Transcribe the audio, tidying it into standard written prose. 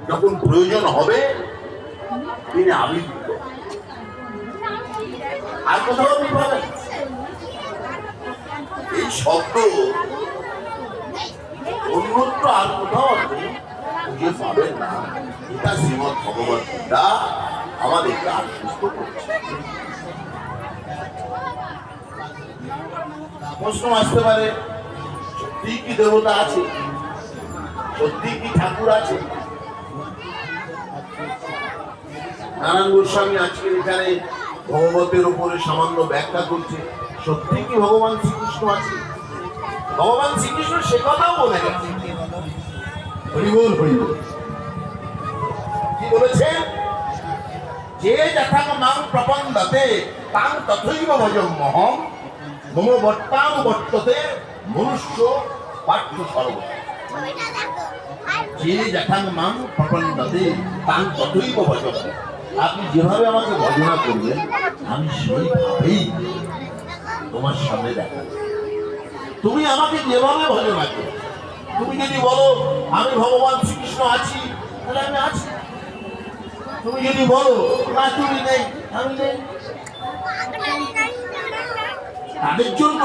যখন প্রয়োজন হবে তিনি আবির্ভূত। আর কোথাও আপনি পাবেন এই শব্দ, অন্যত্র আর কোথাও আপনি খুঁজে পাবেন না। এটা শ্রীমৎ ভগবত গীতা আমাদেরকে আশ্বস্ত করছে। প্রশ্ন আসতে পারে, সত্যি কি দেবতা আছে? সত্যি কি ঠাকুর আছে? নারায়ণ গোস্বামী আজকের এখানে ভগবতের উপরে সামান্য ব্যাখ্যা করছে। সত্যি কি ভগবান শ্রীকৃষ্ণ আছে? ভগবান শ্রীকৃষ্ণ সে কথাও বলে গেছে। হরিবল হরিবল। কি বলেছেন? যে যথাং মাং প্রপন্নতে তাং তথৈব ভজম্যহং মম বর্তানুবর্ততে মনুষ্য পার্থ সর্ব। যে যথাং মাং প্রপন্নতে তাং তথৈব ভজম্যহং। আপনি যেভাবে আমাকে ভজনা করবেন আমি সেইভাবেই তোমার সামনে দেখা। তুমি আমাকে যেভাবে ভজনা করো, তুমি যদি বলো আমি ভগবান শ্রীকৃষ্ণ আছি, তাহলে আমি আছি। তুমি যদি বলো না তুমি নেই, আমি নেই। তাদের জন্য